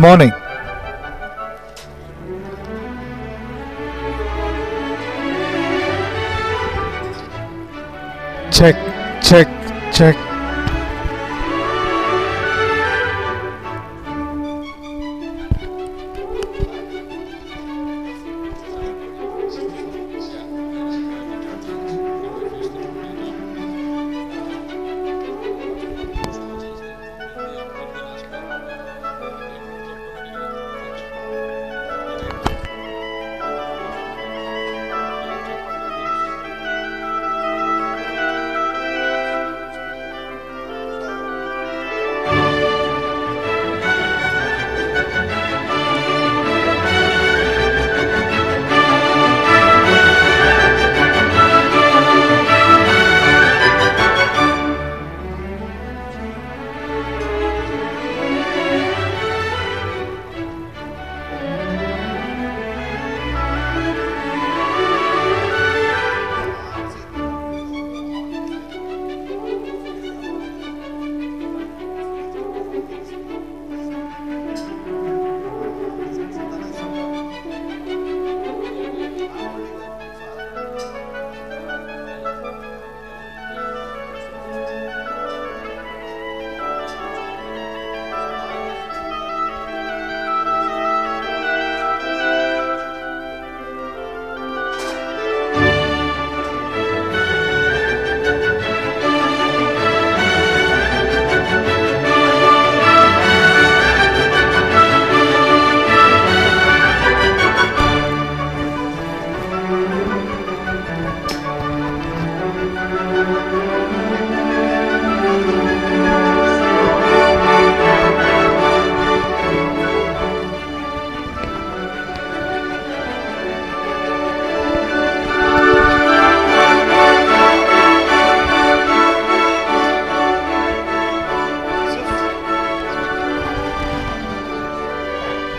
morning. Check, check, check.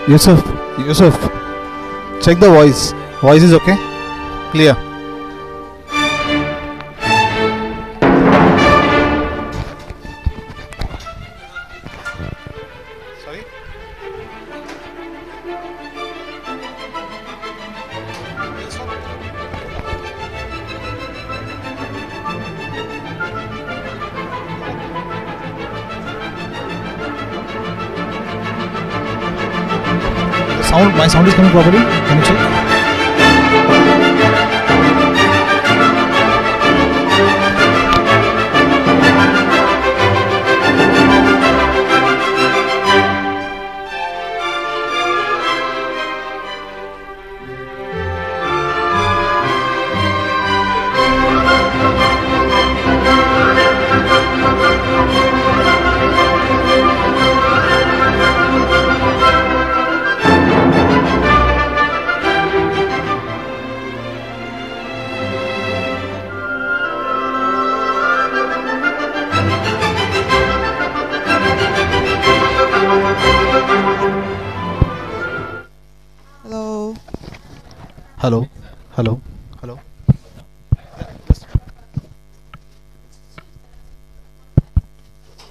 Yusuf, Yusuf, check the voice. Voice is okay? Clear. Sorry? My sound is coming properly. Can you check? Hello, hello, hello.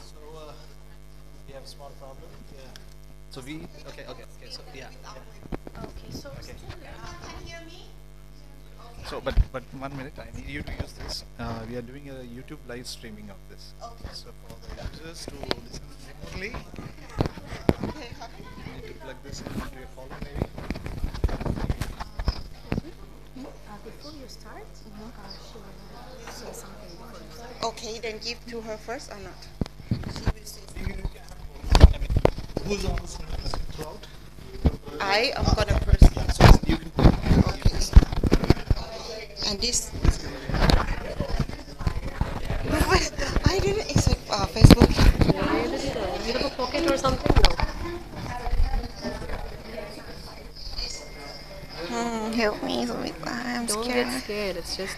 So we have a small problem. Yeah. So okay. So yeah. Okay, so Okay. still, can you hear me? So but 1 minute. I need you to use this. We are doing a YouTube live streaming of this. Okay. So for the users to listen remotely, Okay. you need to plug this into your phone maybe. Before you start, she will say something before you start. Okay, then give to her first or not? She will say. I mean, who's on throughout? I am gonna first. So you can. Okay. And this. I didn't expect Facebook. You have a pocket or something? No. Help me, I'm Don't scared. get scared. It's just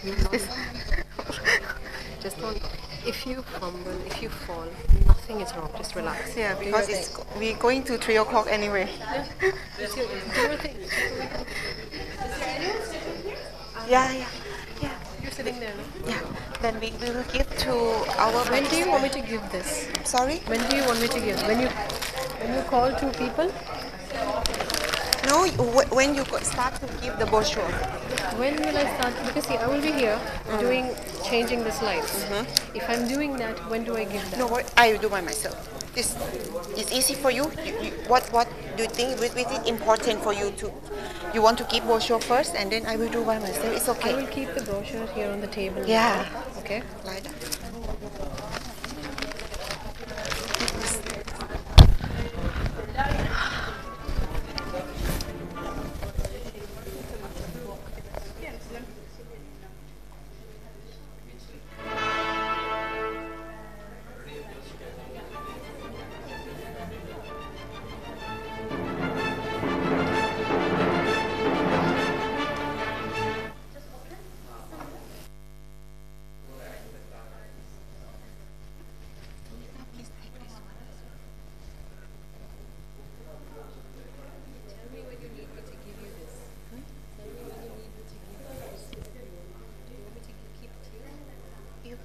just don't. If you fumble, if you fall, nothing is wrong. Just relax. Yeah, Do because your it's thing. we're going to 3 o'clock anyway. Do your thing. Yeah. You're sitting there. No? Yeah. Then we will give to our. When do you want me to give this? Sorry. When do you want me to give? When you call two people? No, when you start to give the brochure. When will I start? Because see, I will be here doing changing the slides. If I'm doing that, when do I give that? No, I will do by myself. This is easy for you. What do you think? Which is important for you to? You want to keep brochure first, and then I will do by myself. It's I okay. will keep the brochure here on the table. Yeah. Okay. Like that.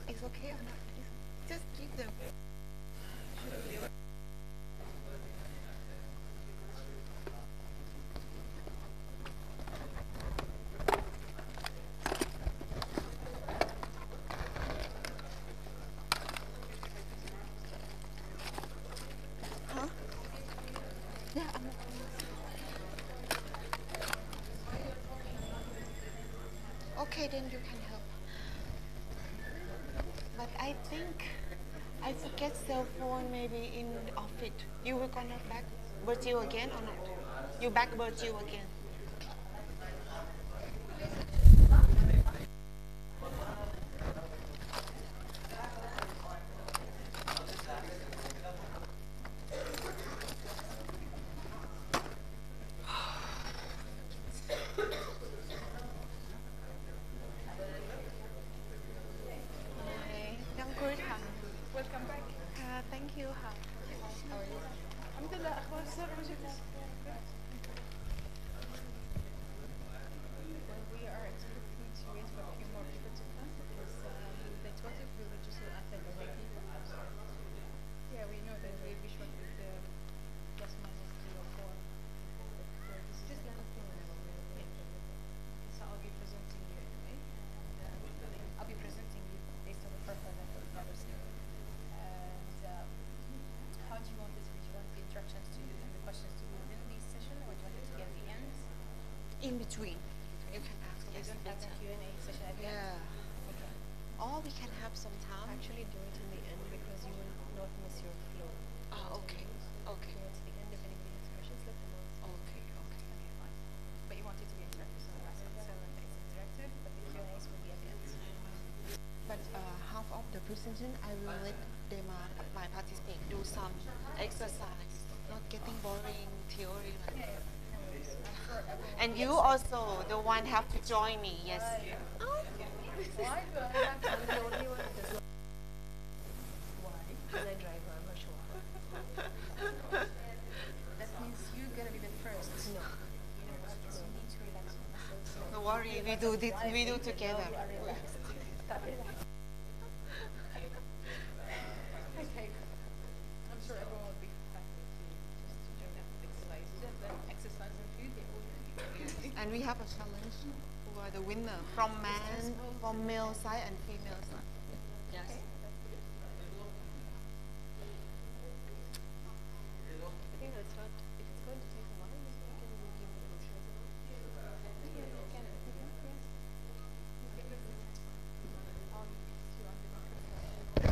It's okay or not? Just give them. Huh? Yeah, okay, then you can help. But I think I forget cell phone maybe in the office. You will gonna back Brazil again or not? You back Brazil again? Hi, đang cười hả? Welcome back. Thank you hả? Alhamdulillah, أخبار السر وجهك. We are expecting to wait for a few more people to come because they told us we would just after the right people. Yeah, we know that we'll be short with the plus minus 3 or 4. This is just let us know whenever we're so I'll be presenting you anyway. I'll be presenting you based on the profile that we've never seen. And how do you want this? Would you want the instructions to and the questions to be within this session, or do you want it to be at the end? In between. You can ask. So Yes, we don't have the better. Q&A session at the end? Yeah. Okay. Or we can have some time. Actually, do it in the end because you will not miss your flow. Ah, okay. Okay. Towards the end, if anybody has questions, let them know. Okay. Okay. Okay, fine. But you want it to be interactive, so that's it. So it's interactive, but the Q&As will be at the end. But half of the presentation, I will let them, my participants, do some exercise, not getting boring theory. Like and you also, the one have to join me, yes. Why do I have to be the only one that does not? Why? Because I drive her, I'm not sure. That means you're gonna be the first. No. So you need to relax your muscles. Don't worry, we do this, we do together. You are relaxed. Start relaxing. Okay. I'm sure everyone will be happy to join that exercise. Just then exercise and food, they will be. And we have a challenge who are the winner from male side and female side. Yes. I think that's not, if it's going to take a while, maybe we can give the instructions.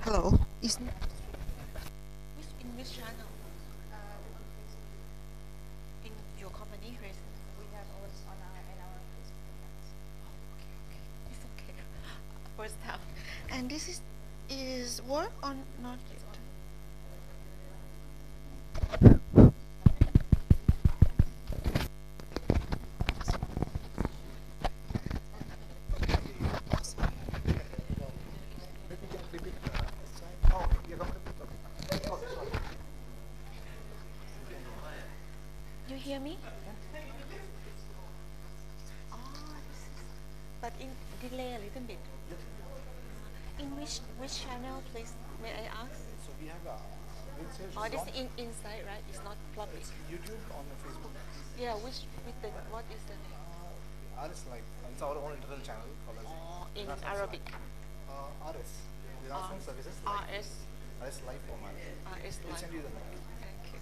Hello. Is in which channel? In your company, right? We have ours on our Facebook accounts. Okay. It's okay. First time. And this is work or not yet? You hear me? Oh, this is, but in delay a little bit. In which channel, please? May I ask? So we have Oh, this inside, right? It's not public. YouTube on Facebook. Yeah, which with the what is the name? rslive. It's our own internal channel called as Oh, in Renaissance Arabic. Live. RS. Renaissance Services Live. RS Live Oman. RS We'll send you the link. Thank you.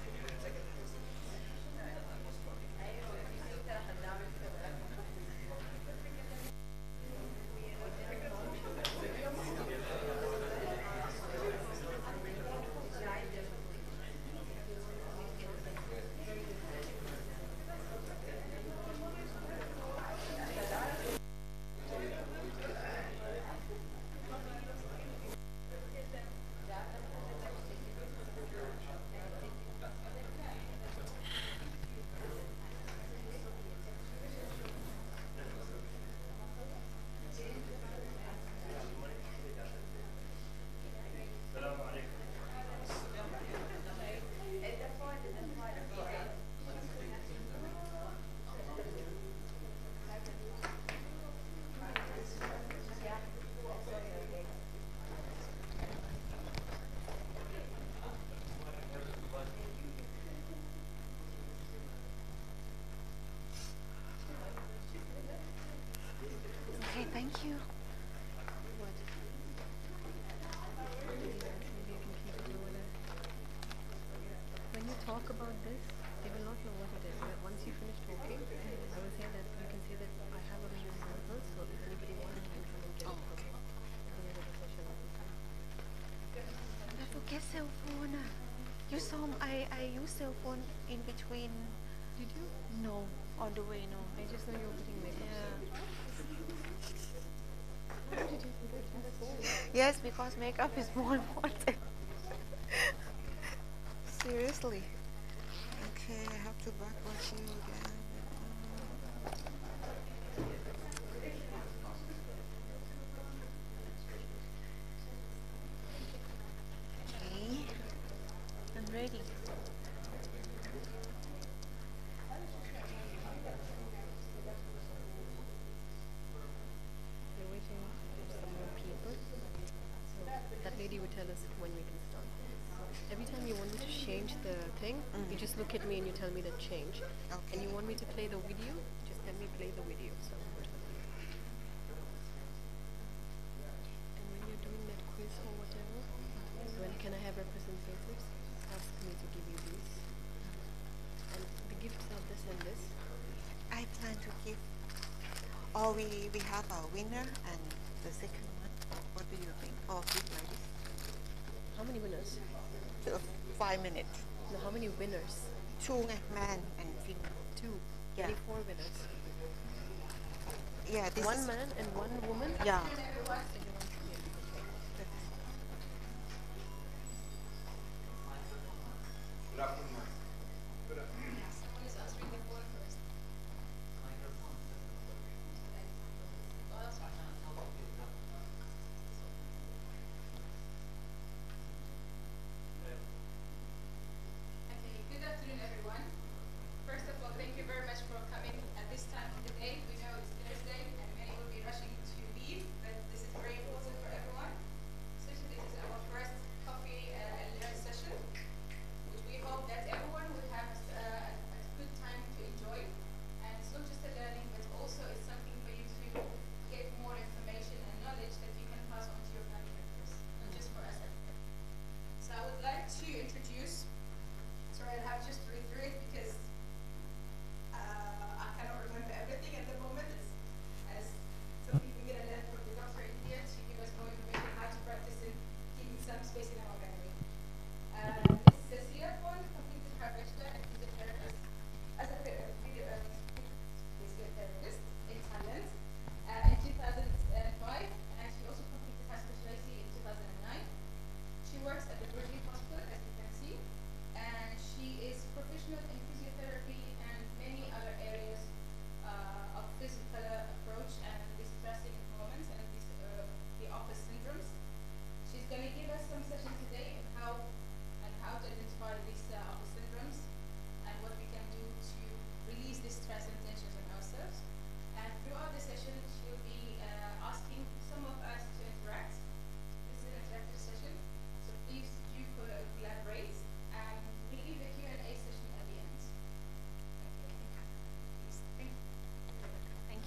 Okay, thank you. What? Maybe I can keep it over there. When you talk about this, they will not know what it is. But once you finish talking, I will say that you can say that I have a real sample, so if anybody wants, you can come and get it from me. At the end of the session, I will come. I forget cell phone. You saw I use cell phone in between. Did you? No, on the way, no. I just know you were putting makeup. Yeah. How did you forget my phone? Yes, because makeup is more important. Seriously. Okay, I have to backwatch you again. Okay, I'm ready. We're waiting for some more people. So that lady would tell us when we can start. Every time you want me to change the thing, you just look at me and you tell me that change. Okay. And you want me to play the video, just tell me play the video. So and when you're doing that quiz or whatever, when can I have representatives? Ask me to give you these. And the gifts are this and this. I plan to give. Or we have a winner and the second one. What do you think? Or give like this? How many winners? 5 minutes. No, how many winners? 2 man and female. 2. Yeah. 24 winners. Yeah, this One is, man and one woman? yeah. Okay, good afternoon, everyone. First of all, thank you very much for coming at this time of the day. We know it's Thursday and many will be rushing to leave, but this is very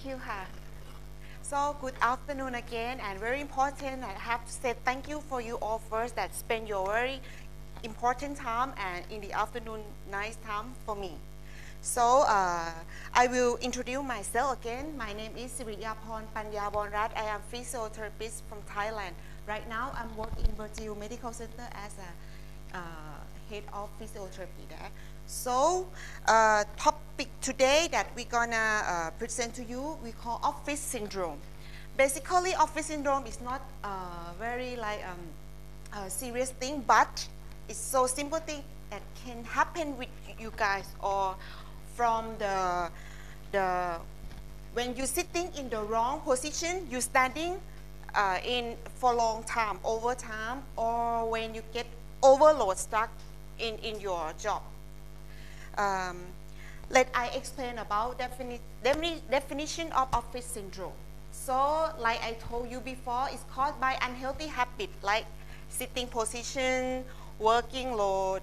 Thank you, Ha. So good afternoon again, and very important, I have to say thank you for you all first that spend your very important time and in the afternoon, nice time for me. So I will introduce myself again. My name is Siriyaporn Panyabonrat. I am physiotherapist from Thailand. Right now, I'm working in Virgil Medical Center as a head of physiotherapy there. So topic today that we're gonna present to you, we call office syndrome. Basically, office syndrome is not very like a serious thing, but it's so simple thing that can happen with you guys, or from the when you're sitting in the wrong position, you're standing in for long time, over time, or when you get overload stuck in your job. Let I explain about definition of office syndrome. So, like I told you before, it's caused by unhealthy habit like sitting position, working load,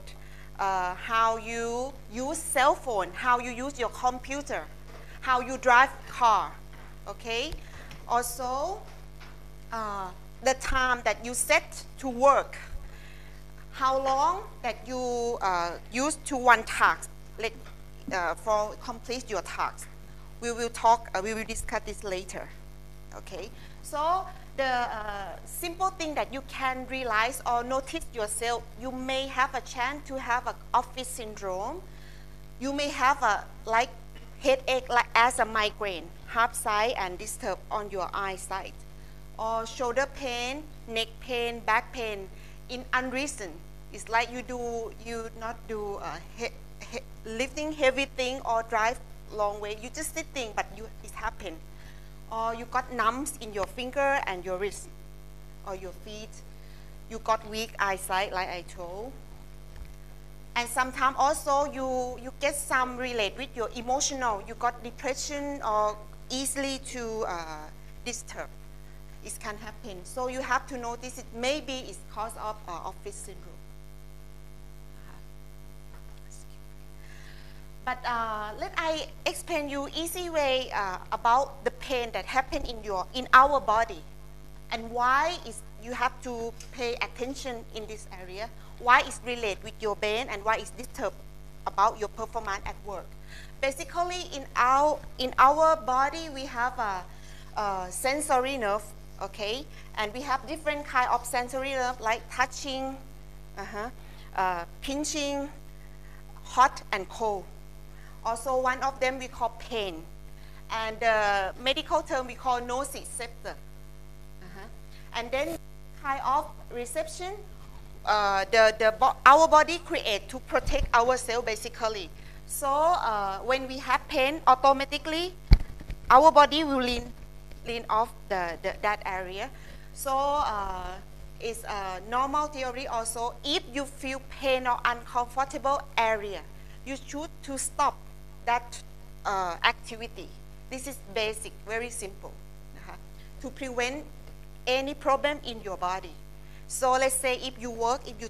how you use cell phone, how you use your computer, how you drive car, okay? Also, the time that you set to work, how long that you use to one task, like for complete your task. We will discuss this later, okay? So the simple thing that you can realize or notice yourself, you may have a chance to have an office syndrome. You may have a like headache like as a migraine, half side and disturb on your eyesight, or shoulder pain, neck pain, back pain in unreason. It's like you not do lifting heavy thing or drive long way. You just sitting, but it happen. Or you got numbs in your finger and your wrist or your feet. You got weak eyesight, like I told. And sometimes also you get some relate with your emotional. You got depression or easily to disturb. It can happen. So you have to notice it. Maybe it's cause of office syndrome. But let I explain you easy way about the pain that happen in our body, and why is you have to pay attention in this area. Why it's related with your brain and why it's disturbed about your performance at work. Basically, in our body we have a sensory nerve, okay, and we have different kind of sensory nerve like touching, pinching, hot and cold. Also, one of them we call pain, and the medical term we call nociceptor. And then kind of reception, our body create to protect ourselves basically. So when we have pain, automatically our body will lean off that area. So it's a normal theory also. If you feel pain or uncomfortable area, you should to stop that activity. This is basic, very simple, to prevent any problem in your body. So let's say if you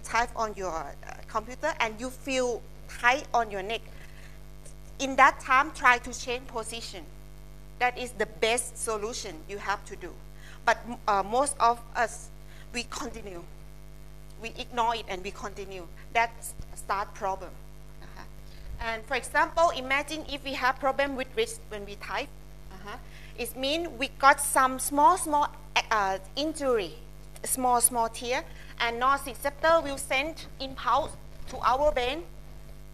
type on your computer and you feel tight on your neck, in that time try to change position. That is the best solution you have to do. But most of us, we continue. We ignore it and we continue. That start problem. And for example, imagine if we have problem with wrist when we type. It means we got some small injury, small tear, and nociceptor will send impulse to our brain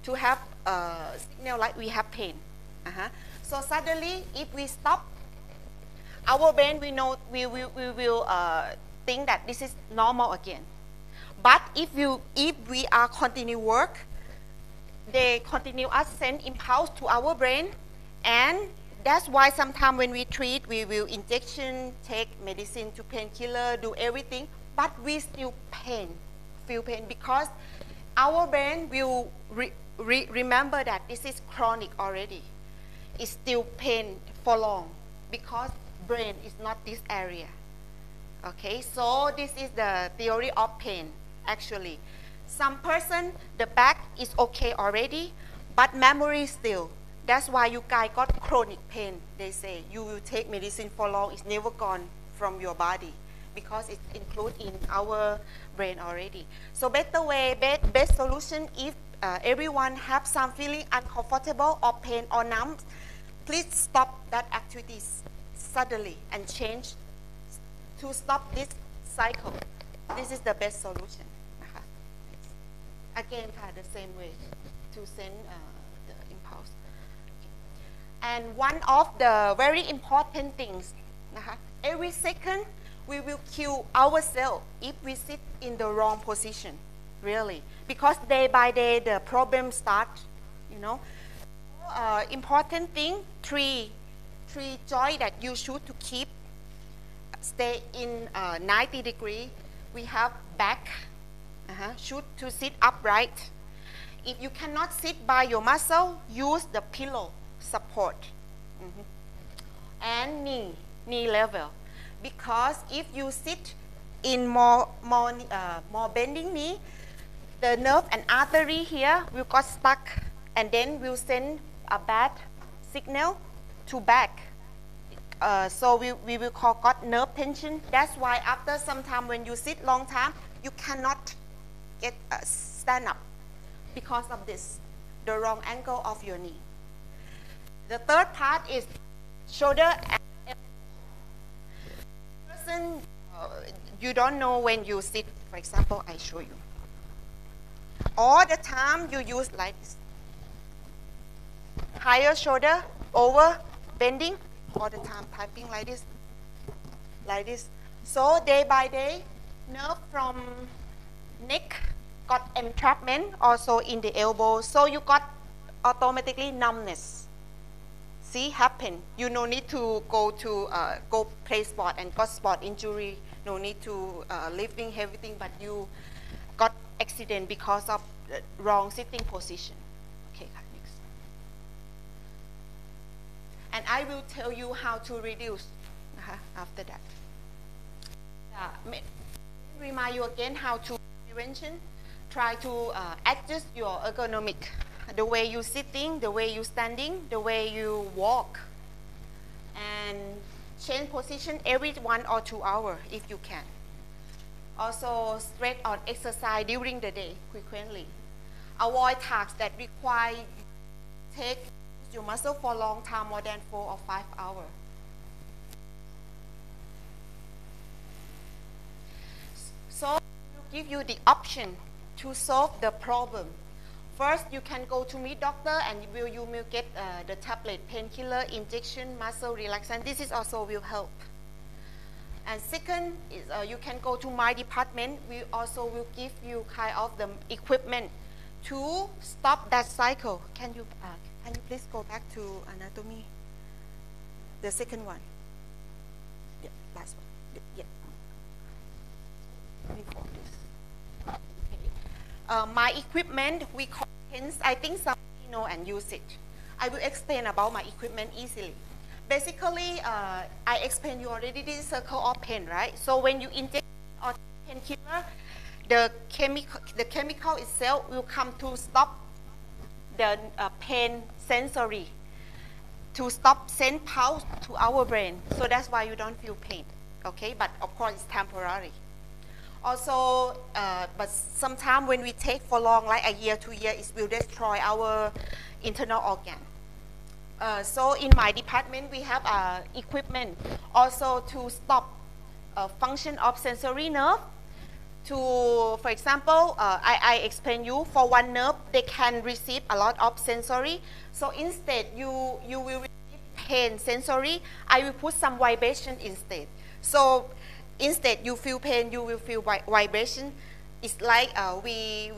to have a signal like we have pain. So suddenly, if we stop, our brain we will think that this is normal again. But if we are continue work, they continue us send impulse to our brain, and that's why sometimes when we treat, we will injection, take medicine to painkiller, do everything, but we still feel pain because our brain will remember that this is chronic already. It's still pain for long because brain is not this area. Okay, so this is the theory of pain actually. Some person, the back is okay already, but memory still. That's why you guys got chronic pain. They say you will take medicine for long, it's never gone from your body because it's included in our brain already. So better way, best solution if everyone have some feeling uncomfortable or pain or numb, please stop that activities suddenly and change to stop this cycle. This is the best solution. Again, the same way to send the impulse. And one of the very important things, every second we will kill ourselves if we sit in the wrong position, really. Because day by day the problem starts, you know. Important thing, three joy that you should to keep, stay in 90 degree. We have back, should to sit upright. If you cannot sit by your muscle, use the pillow support. And knee level. Because if you sit in more bending knee, the nerve and artery here will got stuck and then will send a bad signal to back. So we will call got nerve tension. That's why after some time when you sit long time, you cannot get stand up because of this, the wrong angle of your knee. The third part is shoulder and person. You don't know when you sit. For example, I show you. All the time you use like this. Higher shoulder, over, bending, all the time, typing like this. Like this. So day by day, nerve from neck got entrapment also in the elbow. So you got automatically numbness. See, happen. You no need to go play sport and got sport injury. No need to lifting everything, but you got accident because of the wrong sitting position. Okay, next. And I will tell you how to reduce after that. Remind you again how to prevention. Try to adjust your ergonomic, the way you sitting, the way you standing, the way you walk, and change position every 1 or 2 hours if you can. Also stretch or exercise during the day frequently. Avoid tasks that require take your muscle for a long time, more than 4 or 5 hours. So give you the option to solve the problem. First, you can go to meet doctor and you will get the tablet, painkiller, injection, muscle relaxant. This is also will help. And second is you can go to my department. We also will give you kind of the equipment to stop that cycle. Can you please go back to anatomy? The second one. Yeah, last one. Yeah. Before this. Okay. My equipment, we call TENS. I think some know and use it. I will explain about my equipment easily. Basically, I explained you already this circle of pain, right? So when you inject or painkiller, the chemical itself will come to stop the pain sensory, to stop send pulse to our brain. So that's why you don't feel pain, okay? But of course, it's temporary. Also, but sometimes when we take for long, like a year, 2 years, it will destroy our internal organ. So in my department, we have equipment also to stop function of sensory nerve. To, for example, I explain you, for one nerve, they can receive a lot of sensory. So instead, you will receive pain sensory. I will put some vibration instead. So instead, you feel pain, you will feel vibration. It's like we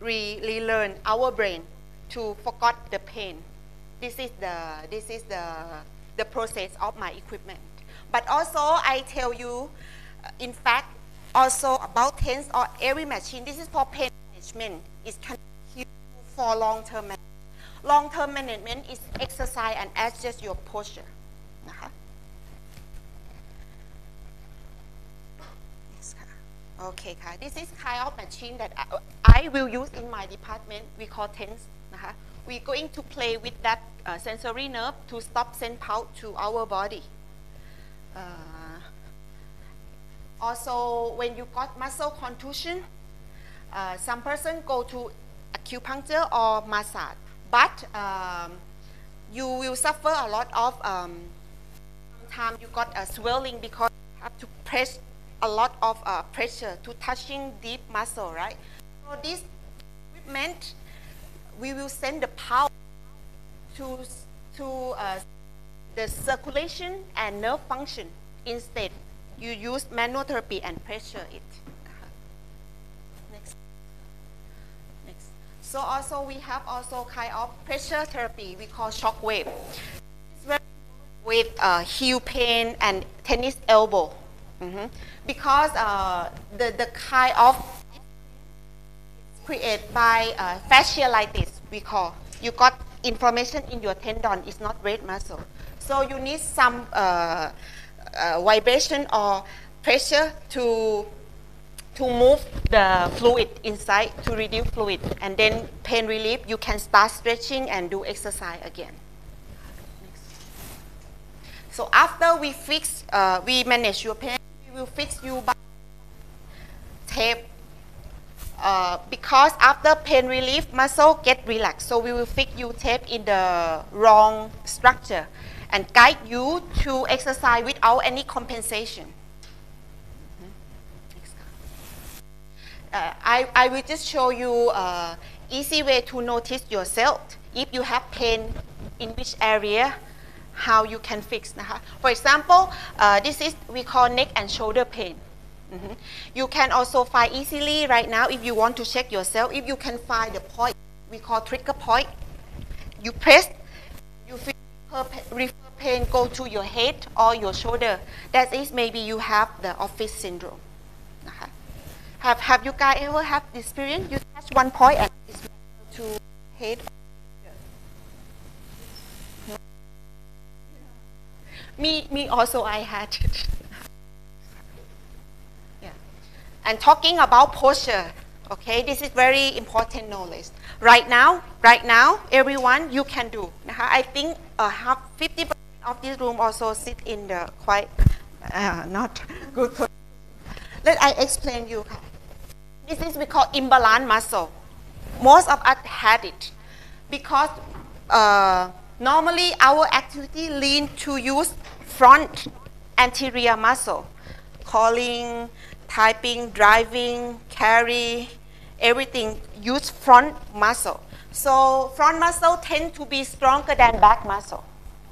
relearn our brain to forget the pain. This is the process of my equipment. But also, I tell you, in fact, also about TENS or every machine. This is for pain management. It can help for long-term management. Long-term management is exercise and adjust your posture. Okay, this is kind of machine that I will use in my department. We call TENS. we're going to play with that sensory nerve to stop send pulse to our body. Also, when you got muscle contusion, some person go to acupuncture or massage, but you will suffer a lot of sometimes you got a swelling because you have to press a lot of pressure to touching deep muscle, right? So this equipment, we will send the power to the circulation and nerve function. Instead, you use manual therapy and pressure it. Next. So also we have also kind of pressure therapy we call shock wave. It's very with heel pain and tennis elbow. Because the kind of created by fasciitis, we call. You got inflammation in your tendon, it's not red muscle. So you need some vibration or pressure to move the fluid inside, to reduce fluid. And then pain relief, you can start stretching and do exercise again. So after we fix, we manage your pain, we will fix you by tape. Because after pain relief, muscle get relaxed. So we will fix you tape in the wrong structure and guide you to exercise without any compensation. I will just show you easy way to notice yourself. If you have pain in which area, how you can fix. For example, this is we call neck and shoulder pain. You can also find easily right now if you want to check yourself, if you can find the point we call trigger point. You press, you feel refer pain go to your head or your shoulder. That is maybe you have the office syndrome. Have you guys ever have this experience? You touch one point and it's to head. Me also I had it. Yeah. And talking about posture, okay, this is very important knowledge. Right now, everyone you can do. I think 50% of this room also sit in the quite not good position. Let I explain you. This is we call imbalance muscle. Most of us had it because normally our activity lean to use front anterior muscle, calling, typing, driving, carry, everything use front muscle. So front muscle tend to be stronger than back muscle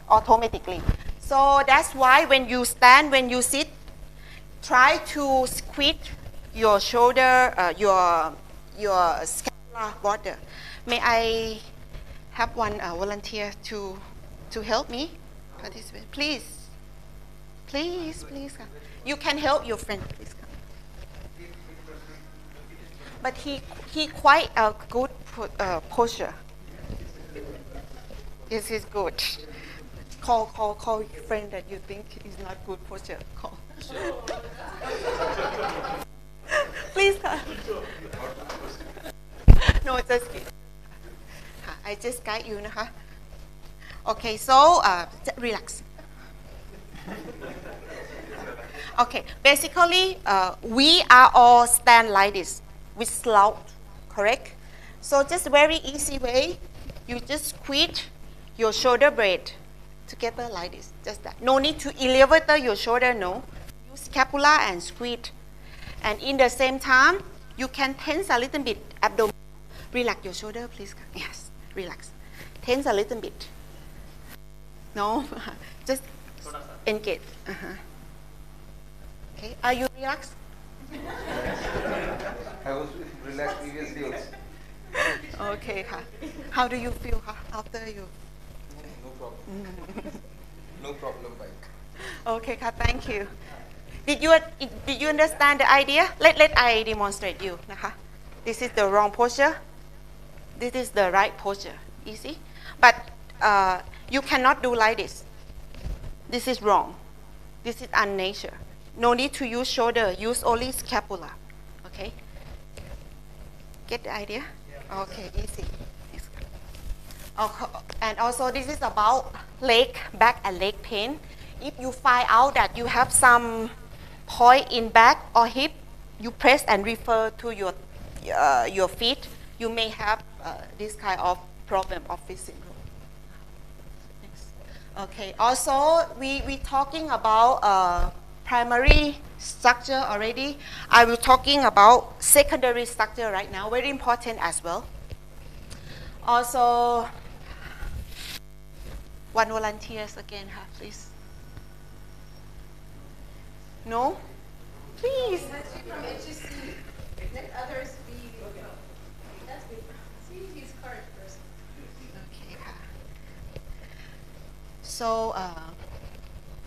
automatically. So that's why when you stand, when you sit, try to squeeze your shoulder, your scapular border. May I have one volunteer to help me participate? Please. Come. You can help your friend, please come. But he quite a good posture. This is good. Call your friend that you think is not good posture. Call. Please come. No, just kidding. I just guide you, Okay, so relax. Okay, basically, we are all stand like this with slouch, correct? So just very easy way, you just squeeze your shoulder blade together like this, just that. No need to elevate your shoulder, no. Use scapula and squeeze. And in the same time, you can tense a little bit abdomen. Relax your shoulder, please. Yes, relax. Tense a little bit. No, just engage. Okay, are you relaxed? I was relaxed previously also. Okay, how do you feel after you? No problem. No problem, bike. Okay, thank you. Did you understand the idea? Let I demonstrate you. This is the wrong posture. This is the right posture. Easy, but you cannot do like this. This is wrong. This is unnatural. No need to use shoulder. Use only scapula. Okay. Get the idea? Yeah. Okay, easy. And also this is about leg, back and leg pain. If you find out that you have some point in back or hip, you press and refer to your feet. You may have this kind of problem of this syndrome. Next. Okay. Also, we talking about primary structure already. I will talking about secondary structure right now. Very important as well. Also, one volunteers again, please. No? Please. From HSC, let others be. That's good. See, he's courage person. Okay. So,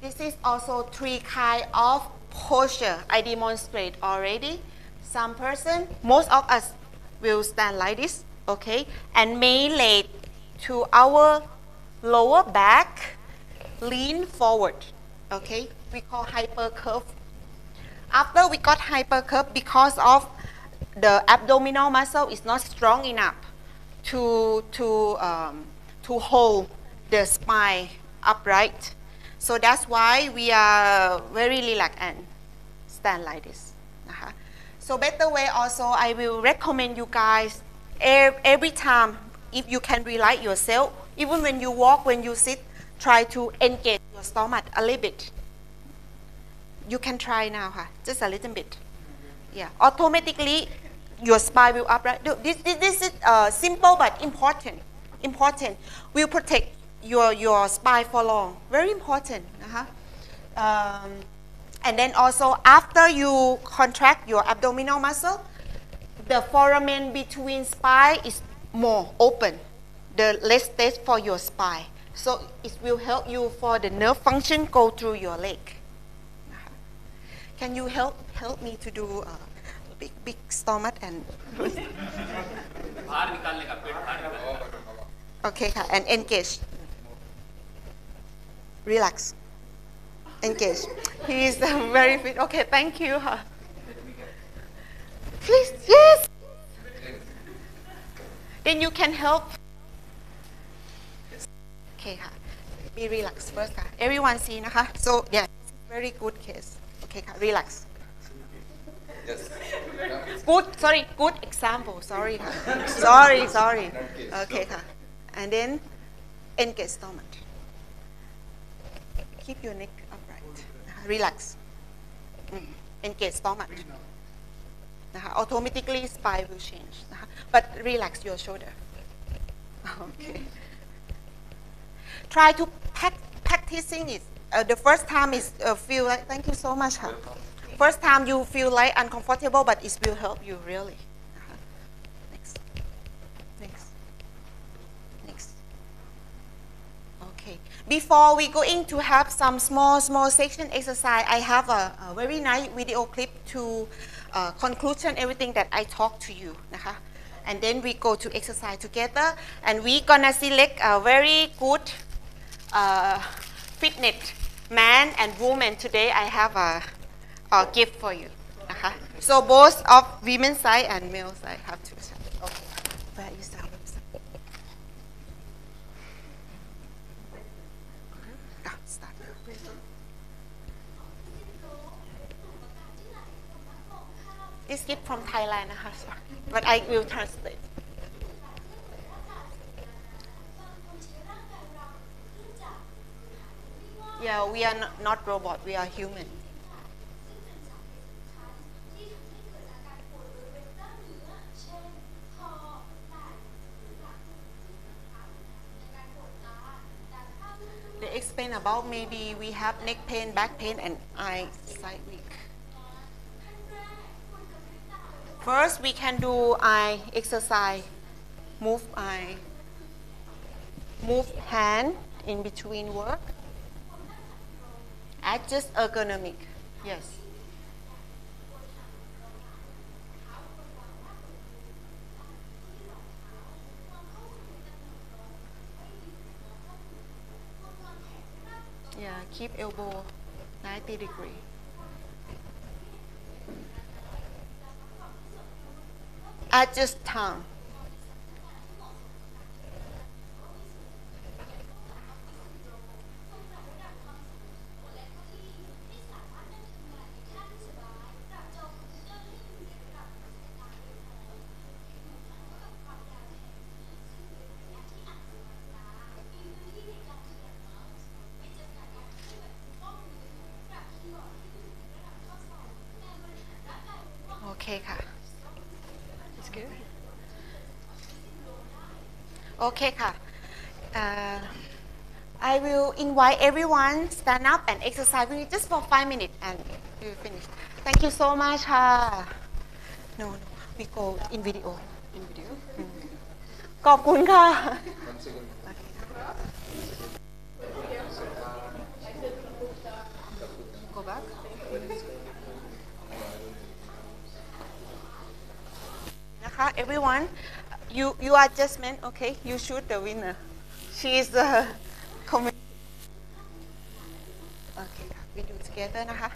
this is also three kind of posture I demonstrate already. Some person, most of us will stand like this, okay, and may lay to our lower back, lean forward, okay. We call hyper curve. After we got hyper curve, because of the abdominal muscle is not strong enough to hold the spine upright. So that's why we are very relaxed and stand like this. So better way also, I will recommend you guys every time, if you can relax yourself, even when you walk, when you sit, try to engage your stomach a little bit. You can try now, just a little bit. Yeah, automatically your spine will upright. This is simple but important. Important. Will protect your spine for long. Very important. And then also after you contract your abdominal muscle, the foramen between spine is more open. The less space for your spine. So it will help you for the nerve function go through your leg. Can you help me to do big stomach and okay, and engage. Relax. Engage. He is very fit. Okay, thank you. Please, yes. Then you can help. Okay, be relaxed first. Everyone see, so yeah, very good case. Okay, relax. Yes. Good example. Sorry. Sorry. Okay, and then engage stomach. Keep your neck upright. Relax. Engage stomach. Automatically spine will change. But relax your shoulder. Okay. Try to practicing it. The first time is feel like, thank you so much. First time you feel like uncomfortable, but it will help you really. Next. Okay. Before we going to have some small section exercise, I have a very nice video clip to conclusion everything that I talked to you. And then we go to exercise together, and we gonna select a very good fitness man and woman. Today I have a gift for you. So both of women's side and male side have to. Okay. Where is our website? Start. This gift from Thailand, but I will translate. Yeah, we are not robot, we are human. They explain about maybe we have neck pain, back pain, and eye side weak. First, we can do eye exercise. Move eye. Move hand in between work. Adjust ergonomic. Yes. Yeah, keep elbow 90 degree. Adjust tongue. ค่ะ It's good. โอเคค่ะ I will invite everyone stand up and exercise with me just for 5 minutes and we will finish. Thank you so much ค่ะ No, we go in video. In video. ขอบคุณค่ะ Go back. Everyone, you are judgment, okay? You shoot the winner. She is the committee. Okay, we do together นะคะ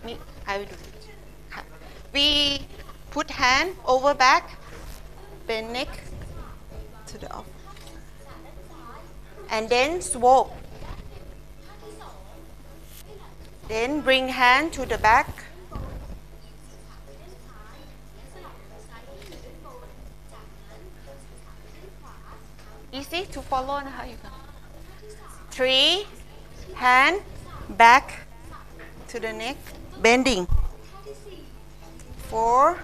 Me, I will do it. ค่ะ We put hand over back, bend neck to the off, and then swap. Then bring hand to the back. Easy to follow นะคะ you can. 3 hand back to the neck, bending. 4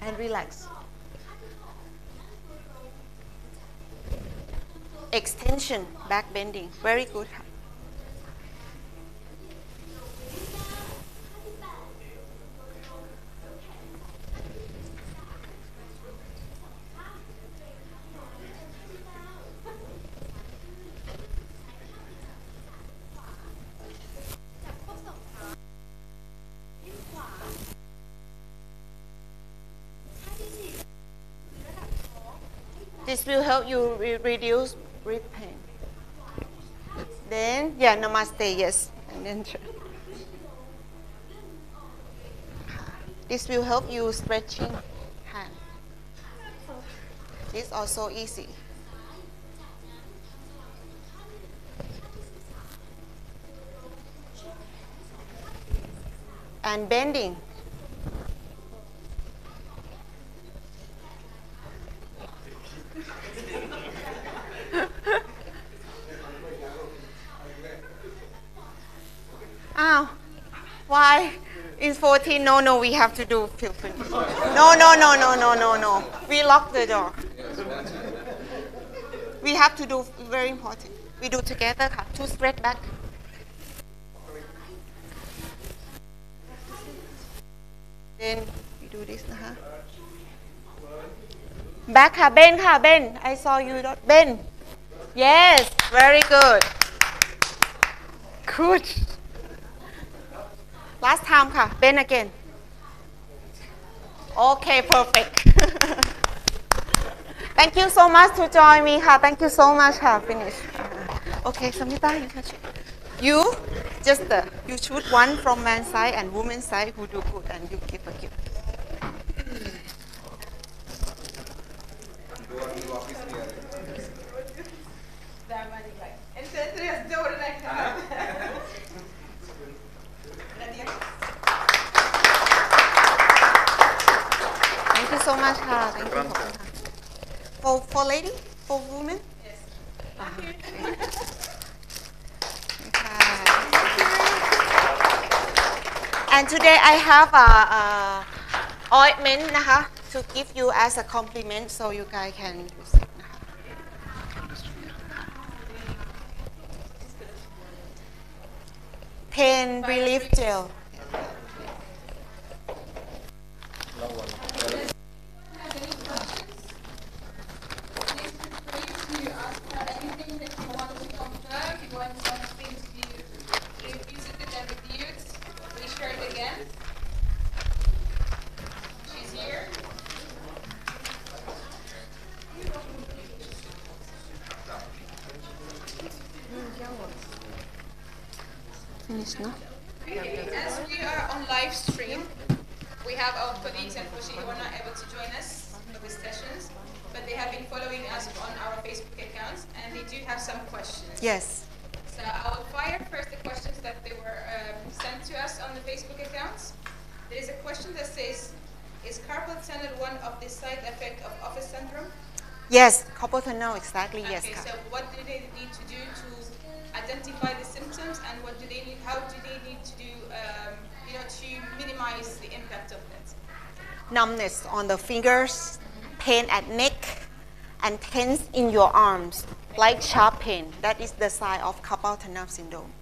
and relax. Extension, back bending. Very good. This will help you reduce rib pain. Then, yeah, namaste, yes. And then, this will help you stretching hand. This also easy. And bending. Why? In 14, no, we have to do finish. No. We lock the door. We have to do, very important. We do together,ค่ะ. To straight back. Then we do this,นะคะ. Back ค่ะ bend ค่ะ bend. I saw you bend. Yes, very good. Good. Last time ค่ะ bend again. Okay, perfect. Thank you so much to join me ค่ะ Thank you so much ค่ะ Finish. Okay, Samita, you can shoot. You just you shoot one from man side and woman side who do good and you give a gift. Thank you so much ค่ะ Thank you ขอบคุณค่ะ For lady? For woman? Yes. And today I have a ointment นะคะ to give you as a compliment so you guys can use it นะคะ Pain relief gel. Finish, no? As we are on live stream, we have our colleagues unfortunately who are not able to join us for the sessions, but they have been following us on our Facebook accounts and they do have some questions. Yes. So I will fire first the questions that they were sent to us on the Facebook accounts. There is a question that says, is carpal tunnel one of the side effects of office syndrome? Yes, carpal tunnel, exactly, yes. Okay, so what do they need to do to identify the symptoms, and what do they need? How do they need to do, to minimize the impact of that? Numbness on the fingers, pain at neck, and tense in your arms, like sharp pain. That is the sign of carpal tunnel syndrome.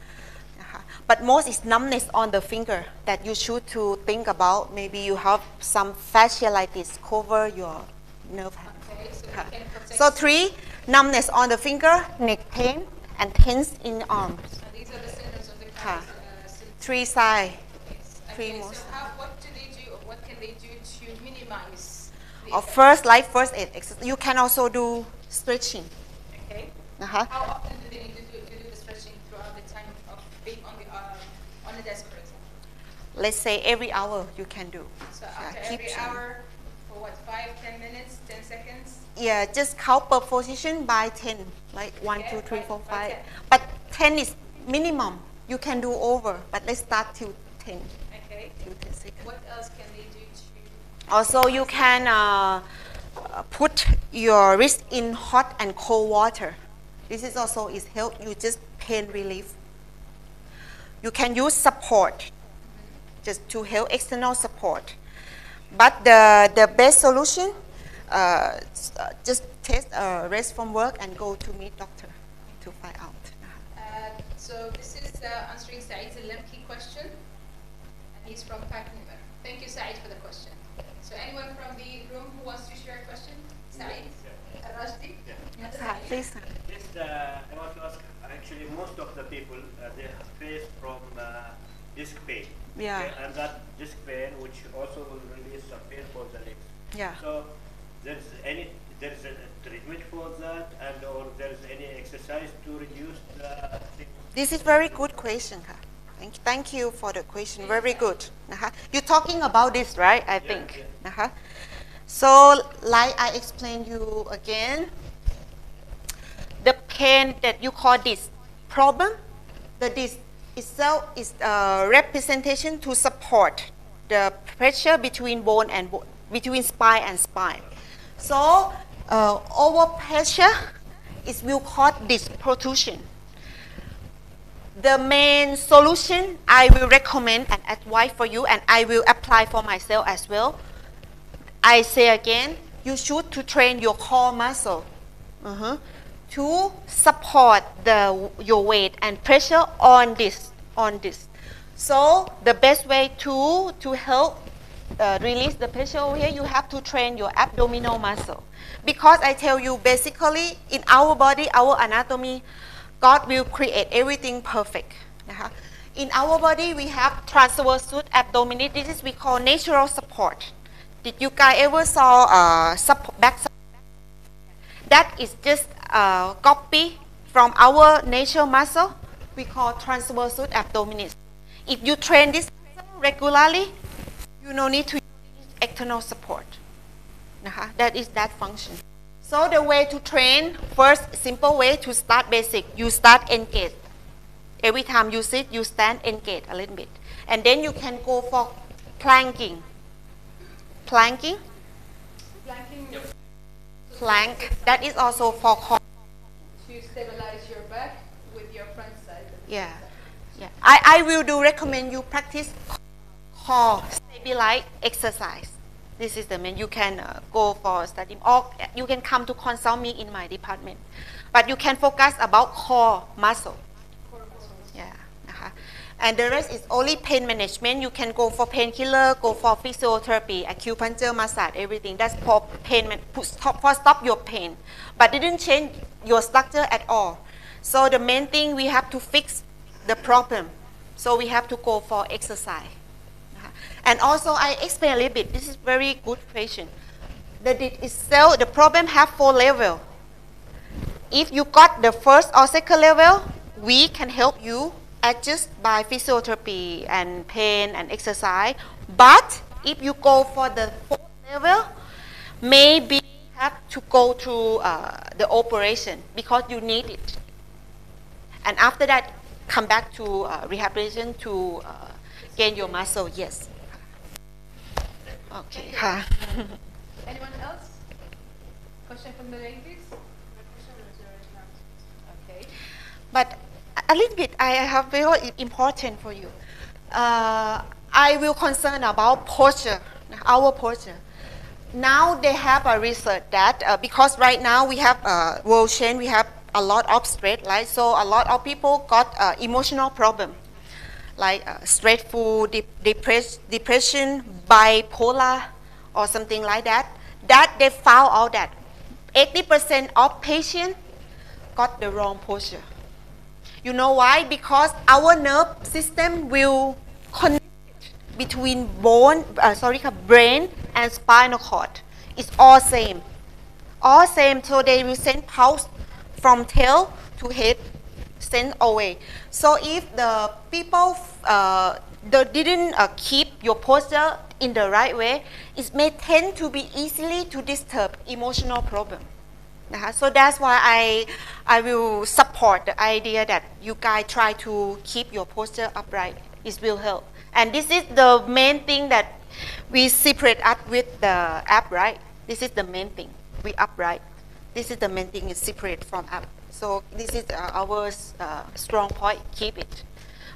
But most is numbness on the finger that you should to think about. Maybe you have some fasciitis cover your nerve. Okay, so we can protect. So 3, numbness on the finger, neck pain, and tense in arms. These are the symptoms of the carpal syndrome. 3 signs. Yes. 3 Okay, more. so what do they do, or what can they do to minimize the Or first, like first aid exercise. You can also do stretching. Okay. Uh-huh. How often do they need to do the stretching throughout the time of being on the desk, for example? Let's say every hour you can do. So after keep every trying. hour, for what, 5, 10 minutes, 10 seconds? Yeah, just count per position by 10, like 1, Okay, 2, 3, 4, by 5. 10. But 10 is minimum. You can do over, but let's start till 10. Okay. Till 10 seconds. What else can they do to? Also, you can put your wrist in hot and cold water. This is also is help you just pain relief. You can use support, just to help external support. But the best solution, just take a rest from work and go to meet doctor to find out. So this is answering Saeed's Lemki question, and he's from Pakistan. Thank you, Saeed, for the question. So anyone from the room who wants to share a question? Saeed? Rajdi? Please. Yes, I want to ask, actually, most of the people, they face from disc pain. Yeah. Okay, and that disc pain, which also will release some pain for the legs. Yeah. So there's a treatment for that, and or there's any exercise to reduce the thing? This is very good question. Thank you for the question. Very good. You're talking about this, right? I think. Yeah. So, like I explained you again, the pain that you call this problem, the disc itself is a representation to support the pressure between bone and bone, between spine and spine. So, over pressure is will cause disc protrusion. The main solution I will recommend and advise for you, and I will apply for myself as well. I say again, you should to train your core muscle to support your weight and pressure on this. So the best way to help release the pressure over here, you have to train your abdominal muscle. Because I tell you, basically in our body, our anatomy, God will create everything perfect. In our body, we have transverse abdominis. This is we call natural support. Did you guys ever saw back support? That is just a copy from our natural muscle. We call transverse abdominis. If you train this regularly, you no need to use external support. That is that function. So the way to train, first simple way to start basic, you start engage. Every time you sit, you stand engage a little bit. And then you can go for planking. Planking? Plank, that is also for core. To stabilize your back with your front side. Yeah. I will recommend you practice core stabilize exercise. This is the main. You can go for study, or you can come to consult me in my department. But you can focus about core muscle. Yeah. And the rest is only pain management. You can go for painkiller, go for physiotherapy, acupuncture, massage, everything. That's for pain, for stop your pain. But didn't change your structure at all. So the main thing, we have to fix the problem. So we have to go for exercise. And also I explain a little bit. This is very good question. The disc itself, the problem have 4 levels. If you got the first or second level, we can help you adjust by physiotherapy and pain and exercise. But if you go for the 4th level, maybe you have to go through the operation because you need it. And after that, come back to rehabilitation to gain your muscle. Yes. Okay. Anyone else? Question from the ladies? Okay. But a little bit, I have very important for you. I will concern about posture, our posture. Now they have a research that because right now we have world change, we have a lot of stress, right? So a lot of people got emotional problem, like stressful, depression, bipolar, or something like that. That they found out that 80% of patients got the wrong posture. You know why? Because our nerve system will connect between brain and spinal cord. It's all same. All same, so they will send pulse from tail to head, send away. So if the people didn't keep your posture in the right way, it may tend to be easily to disturb emotional problem. So that's why I will support the idea that you guys try to keep your posture upright. It will help. And this is the main thing that we separate us with the app, right? This is the main thing. We upright. This is the main thing is separate from app. So this is our strong point. Keep it.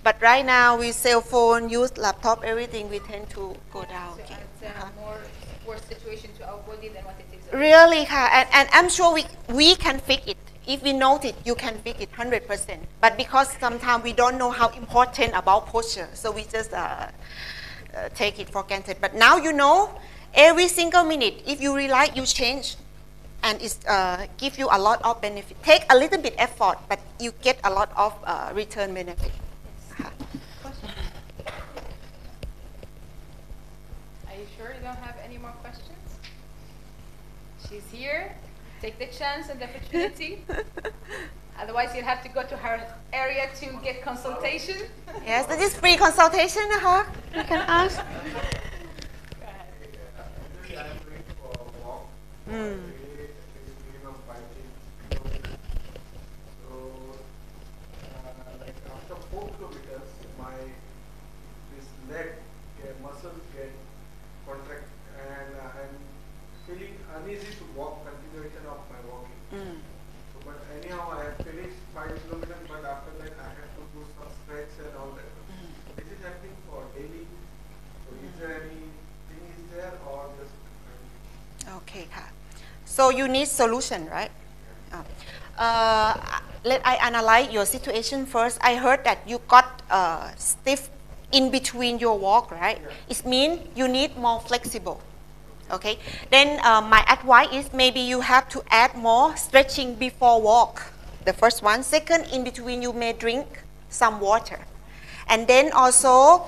But right now, with cell phone, use laptop, everything, we tend to go down. So it's a more worse situation to our body than what it is. Really, and I'm sure we can fix it. If we notice, you can fix it 100%. But because sometimes we don't know how important about posture, so we just take it for granted. But now you know, every single minute, if you realize, you change, and it give you a lot of benefit. Take a little bit effort, but you get a lot of return benefit. Are you sure you don't have any more questions? She's here. Take the chance and the opportunity. Otherwise, you'll have to go to her area to get consultation. Yes, this is free consultation. You can ask. After 4 kilometers, this leg muscles get contract, and I'm feeling uneasy to walk, continuation of my walking. So, but anyhow, I have finished 5 kilometers, but after that I have to do some stretch and all that. This is happening for daily. So is there anything is there or just? Okay, so you need solution, right? Let I analyze your situation first. I heard that you got stiff in between your walk, right? Yeah. It means you need more flexible. Okay. Then my advice is maybe you have to add more stretching before walk. The first one. Second, in between you may drink some water, and then also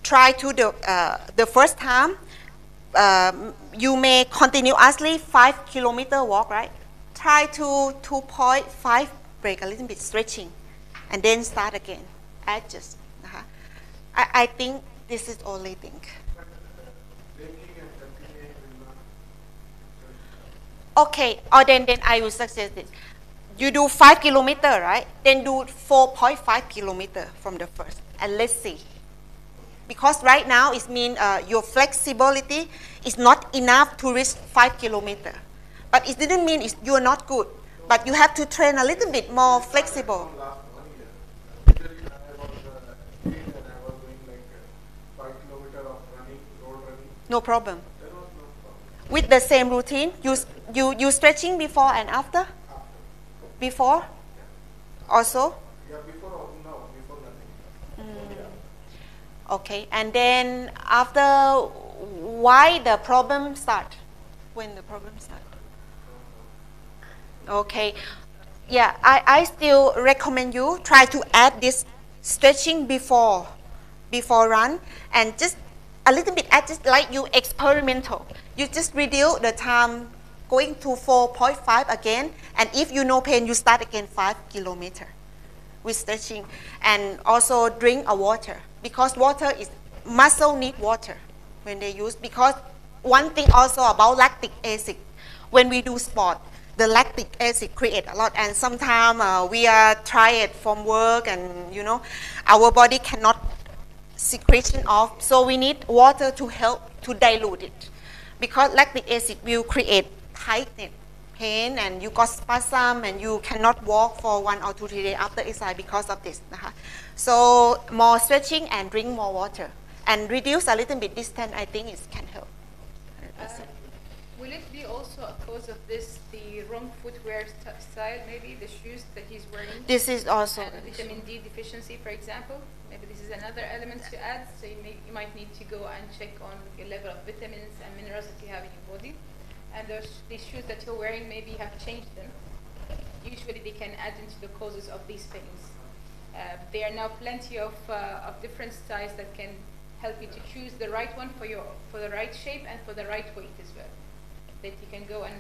try to the first time you may continuously 5 kilometer walk, right? Try to 2.5 break a little bit stretching, and then start again. Adjust. I think this is only thing. Okay, or then I will suggest this. You do 5 kilometer, right? Then do 4.5 kilometer from the first, and let's see. Because right now it means your flexibility is not enough to reach 5 kilometer. But it didn't mean you're not good. But you have to train a little bit more flexible. Last 1 year, usually I was and I was doing like 5 kilometers of running, road running. No problem. There was no problem. With the same routine, you stretching before and after? After. Before? Also? Yeah, before nothing. Yeah. Okay, and then after, why the problem start? When the problem start? Okay, yeah, I still recommend you try to add this stretching before run, and just a little bit, just like you experimental. You just reduce the time going to 4.5 again, and if you no pain, you start again 5 kilometer with stretching, and also drink a water, because water is, muscle need water when they use, because one thing also about lactic acid, when we do sport, the lactic acid create a lot, and sometimes we are tired from work, and you know, our body cannot secretion off, so we need water to help to dilute it, because lactic acid will create tightness, pain and you got spasm and you cannot walk for 1 or 2 days after exercise because of this นะคะ so more stretching and drink more water and reduce a little bit distance I think it can help. Will it be also a cause of this, the wrong footwear style, maybe the shoes that he's wearing? This is also and vitamin D deficiency, for example. Maybe this is another element to add. So you might need to go and check on your level of vitamins and minerals that you have in your body. And these shoes that you're wearing, maybe you have changed them. Usually they can add into the causes of these pains. There are now plenty of different styles that can help you to choose the right one for the right shape and for the right weight as well. That you can go and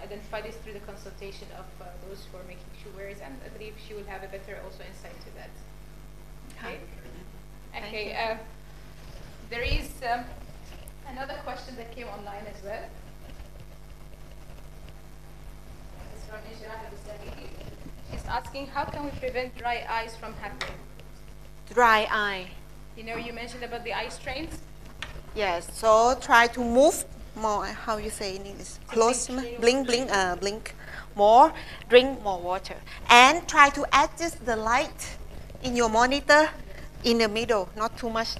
identify this through the consultation of those who are making shoe wearers, and I believe she will have a better also insight to that. Okay. Okay. There is another question that came online as well. It's from Inshirah Al-Bisari. She's asking, how can we prevent dry eyes from happening? dry eye. You know, you mentioned about the eye strains. Yes, so try to move more, how you say in English, close, blink, blink more, drink more water. And try to adjust the light in your monitor in the middle, not too much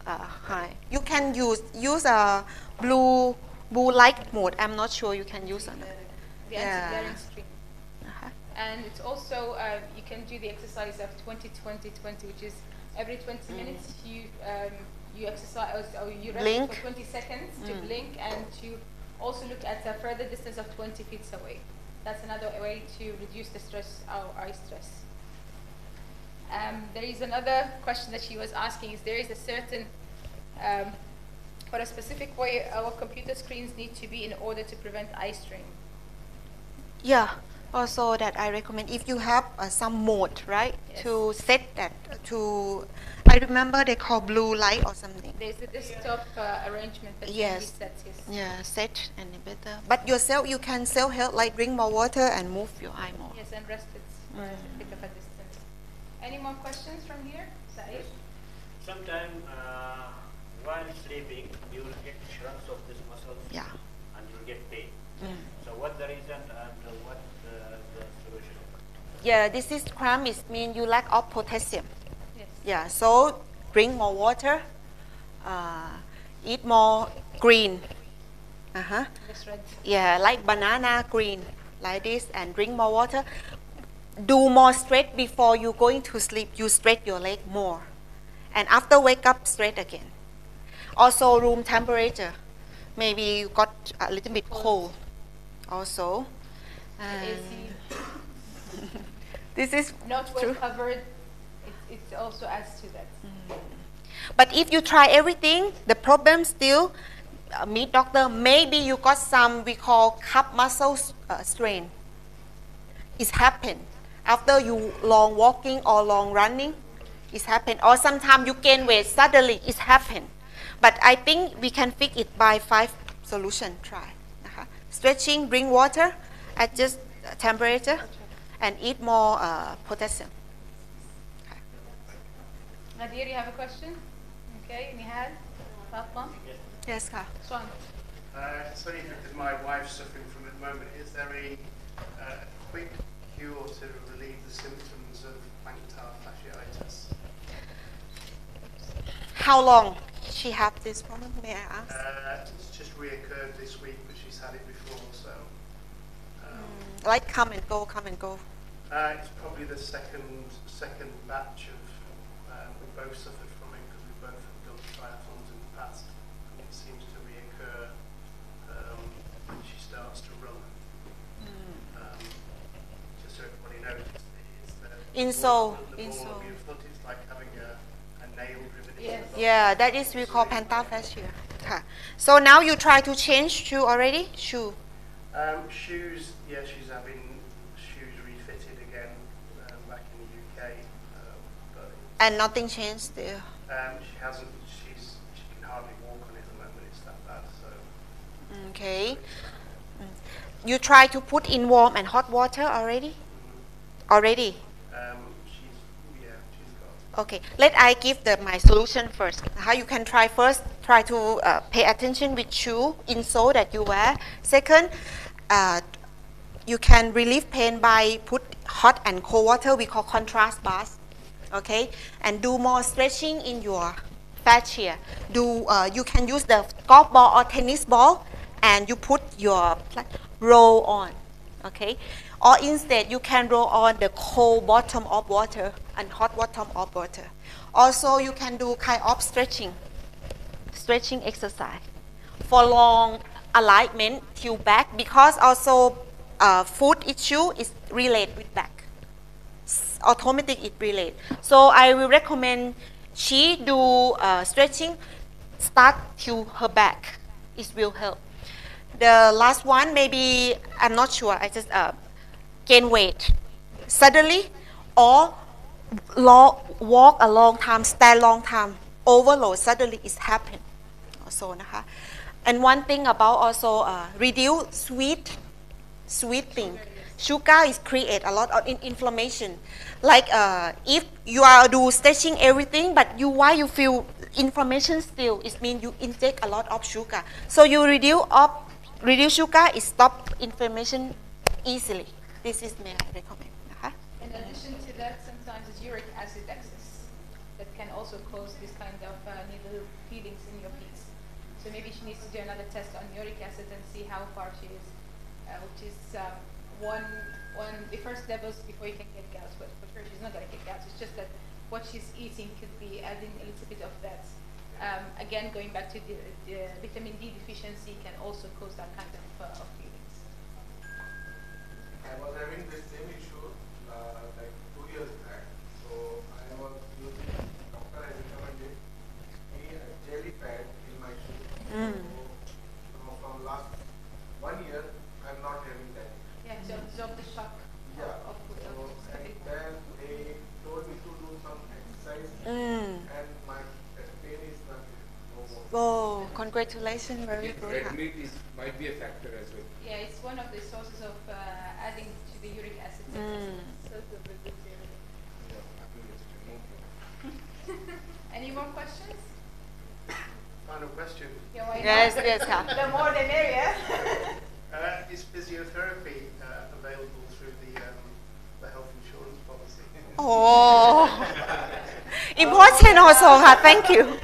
high. You can use a blue light mode. I'm not sure you can use it. The anti-glaring screen. And it's also, you can do the exercise of 20-20-20, which is every 20 minutes you exercise, or you rest Blink. for 20 seconds to blink and to also look at a further distance of 20 feet away. That's another way to reduce the stress, our eye stress. There is another question that she was asking, is there is a certain or a specific way our computer screens need to be in order to prevent eye strain? Yeah, also that I recommend if you have some mode, right, Yes. to set that to, I remember they call blue light or something. There's a desktop arrangement that Yes. can be set. Yes. Yeah, set and better. But yourself, you can self-help, like drink more water and move your eye more. Yes, and rest it for a bit of a distance. Any more questions from here? Saeed? Sometimes while sleeping, you will get shrinks of this muscle Yeah. and you will get pain. So what's the reason and what the solution? Yeah, this is cramp. It means you lack of potassium. Yes. Yeah, so drink more water, eat more green. This red. Yeah, like banana green, like this, and drink more water. Do more stretch before you going to sleep. You stretch your leg more, and after wake up, stretch again. Also, room temperature. Maybe you got a little bit cold. Also, AC this is not well true. covered. It also adds to that. But if you try everything, the problem still, meet doctor, maybe you got some we call calf muscle strain. It's happened after you long walking or long running. It's happened. Or sometimes you gain weight suddenly. It's happened. But I think we can fix it by 5 solution. Try. Stretching, drink water, adjust temperature, and eat more potassium. Nadir, you have a question? Okay, Nihal? Fatma? Yes, ka. Swan? It's only because my wife's suffering from it at the moment. Is there a quick cure to relieve the symptoms of plantar fasciitis? How long she have this problem? May I ask? It's just reoccurred this week, but she's had it before, so. Like come and go, come and go. It's probably the second batch of. We both suffered from it because we both have done triathlons in the past, and it seems to reoccur when she starts to run. Just so everybody knows, it's the Insole, ball of insole. your foot. It's like having a nail driven into Yes. the bone. Yeah, that is we call plantar fascia. So now you try to change shoe already? Shoe. Shoes, yeah, she's having shoes refitted again back in the UK, but And nothing changed there. she hasn't. She can hardly walk on it at the moment. It's that bad. So Okay. You try to put in warm and hot water already? Already? she's got. Okay. Let I give my solution first. How you can try first, try to pay attention with shoe insole that you wear. Second, you can relieve pain by put hot and cold water, we call contrast bath, okay? And do more stretching in your fascia. You can use the golf ball or tennis ball and you put your roll on, okay? Or instead you can roll on the cold bottom of water and hot bottom of water. Also you can do kind of stretching exercise for long alignment till back, because also foot issue is related with back. Automatic it relate. So I will recommend she do stretching start to her back. It will help. The last one, maybe I'm not sure. I just gain weight suddenly or walk a long time, stand long time, overload suddenly is happen. Also, and one thing about also reduce sweet thing. Sugar is create a lot of inflammation. Like if you are do stretching everything, but why you feel inflammation still, it means you inject a lot of sugar. So you reduce sugar, it stop inflammation easily. This is may I recommend. In addition to that, sometimes it's uric acid excess that can also cause this kind of needle feelings in your feet. So maybe she needs to do another test on uric acid and see how far she is, which is one the first levels before you can get gout. But for sure, she's not going to get gout. It's just that what she's eating could be adding a little bit of that. Again, going back to the vitamin D deficiency can also cause that kind of feelings. I was having this same issue like 2 years back. So I was using, doctor has recommended me a jelly pad in my shoe. So from last 1 year, I'm not having that. Yeah, to absorb the shock. Yeah. Of And then they told me to do some exercise, and my pain is not no more. Oh, congratulations, very good. Red meat might be a factor as well. Yeah, it's one of the sources of adding to the uric acid. Any more questions? Final question. Yeah, why Yes, not? yes, The more the merrier. Is physiotherapy available through the health insurance policy? Oh, important also, thank you.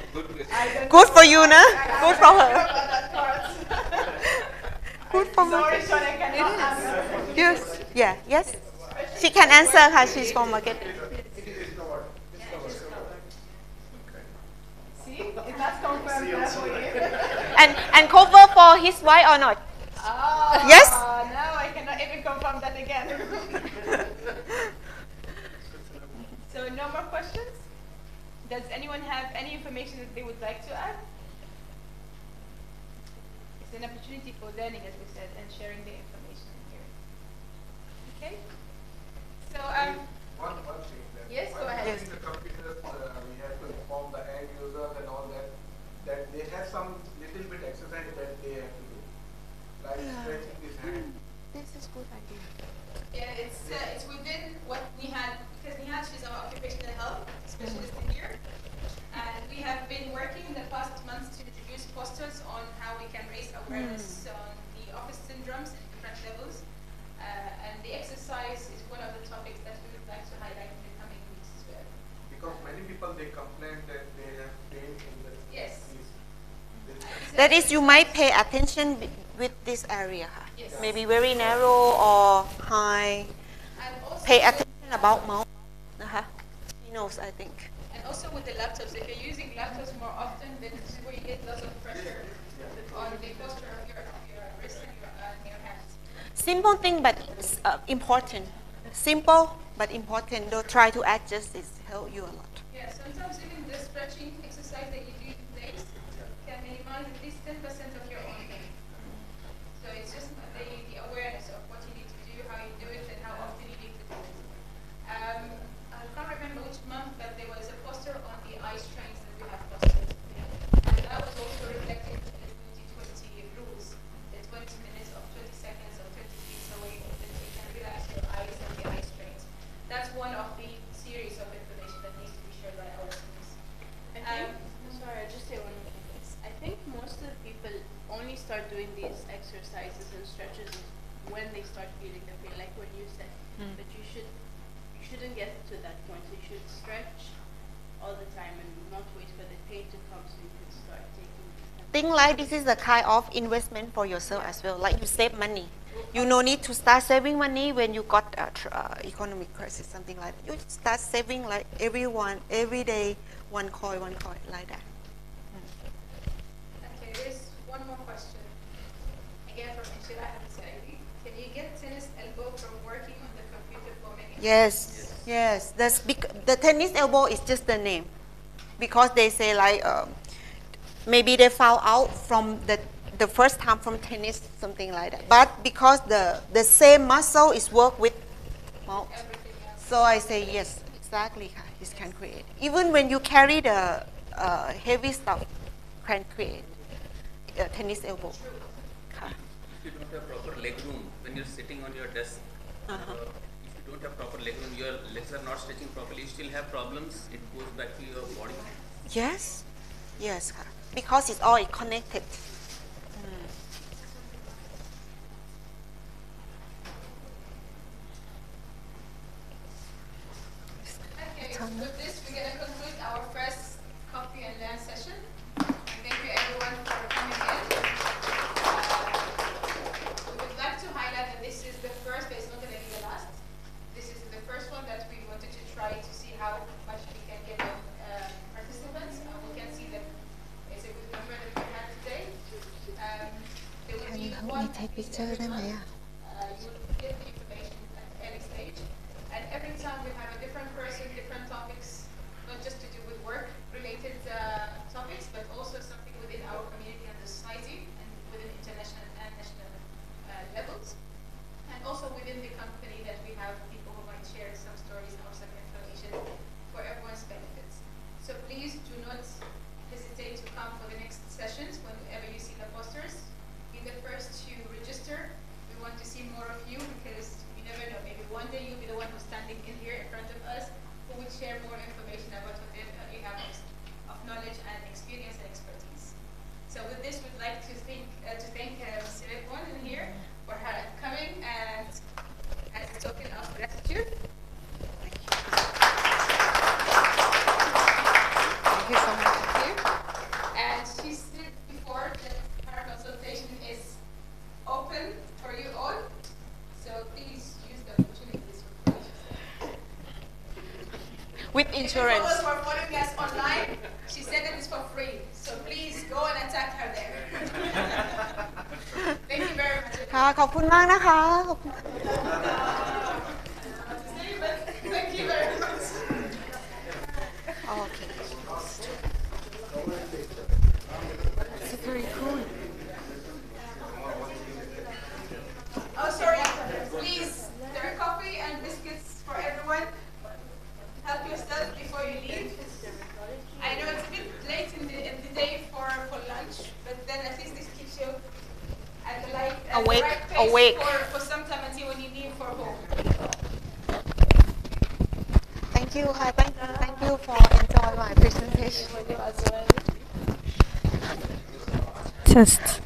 Good for you, no? Good for her. Good for her. Sorry, Sean, I cannot answer. Yes, yeah, yes. She can answer her, she's from marketing. See, it's not confirmed there for you. And cover for his wife or not? Oh, Yes? No, I cannot even confirm that again. So no more questions? Does anyone have any information that they would like to add? It's an opportunity for learning, as we said, and sharing the information here. Okay? So, One thing. yes, go ahead. Using the computers, we have to inform the end users and all that they have some little bit exercise that they have to do, like stretching this hand. This is good idea. Yeah, it's within what Nihad, because Nihad, she's our occupational health specialist in here. And we have been working in the past months to introduce posters on how we can raise awareness on the office syndromes in different levels. And the exercise is one of the topics that we would like to highlight in the coming weeks as well. Because many people, they complain that they have pain in the Yes. That is, you might pay attention with this area. Yes. Maybe very narrow or high. And also Pay attention about mouth. He knows, I think. And also with the laptops, if you're using laptops more often, then this is where you get lots of pressure on the posture of your wrist and your hands. Simple thing, but important. Simple but important. Don't try to adjust this. Help you a lot. Yeah, sometimes even the stretching exercise that you do in place can minimize at least 10% of your own pain. So it's just the awareness of what you need to do, how you do it, and how often you need to do it. I can't remember which month, but there was a poster on the ice trains that we have posted. And that was also reflected in the 2020 rules, the 20 minutes of 20 seconds or 20 feet away that you can relax your eyes on the ice trains. That's one of the series of information that needs to be shared by our teams. I'm sorry, I'll just say one more thing. I think most of the people only start doing these exercises and stretches when they start feeling the pain, like what you said. But you shouldn't get to that point. So you should stretch all the time and not wait for the pain to come so you can start taking. Think like this is a kind of investment for yourself as well. Like you save money. You no need to start saving money when you got economic crisis, something like that. You start saving like every day, one coin like that. Okay, there's one more question. Again from Inshira Abisari. Can you get tennis elbow from working on the computer for many hours? Yes. The tennis elbow is just the name, because they say like maybe they found out from the first time from tennis, something like that. But because the same muscle is work with mouth, so I say yes, exactly. It can create. Even when you carry the heavy stuff, can create a tennis elbow. If you don't have proper leg room when you're sitting on your desk, if you don't have proper leg room, your legs are not stretching properly, you still have problems. It goes back to your body. Yes, because it's all connected. Okay, with this we're going to conclude our first Coffee and Learn session. Thank you everyone for coming in. We would like to highlight that this is the first, but it's not going to be the last. This is the first one that we wanted to try to see how much we can get of participants. We can see that it's a good number that we have today. There will be one picture of them, yeah. You will get the information at any stage. And every time we have a different person, different topics, not just to do with work-related topics, but also something within our community and the society, and within international and national levels. And also within the company that we have people who might share some stories or some information for everyone's benefits. So please do not hesitate to come for the next sessions whenever you see the posters. Be the first to register. We want to see more of you because you never know. Maybe one day you'll be the one who's standing in here in front of us who will share more information about what you have of knowledge and experience and expertise. So with this, we'd like to thank Mr. Redwan in here for her coming and as a token of gratitude. Thank you so much. Thank you. And she said before that her consultation is open for you all. So please use the opportunities for With insurance. For those who are following us online, she said it is for free. So please go and attack her there. Thank you very much. ค่ะขอบคุณมากนะคะขอบคุณ Thank you very much. Okay. It's very cool. Oh, sorry. Please, there are coffee and biscuits for everyone. Help yourself before you leave. I know it's a bit late in the day for lunch, but then at least this keeps you at the right pace for some time until when you leave for home. Thank you, hi. Thank you for enjoying my presentation. Just.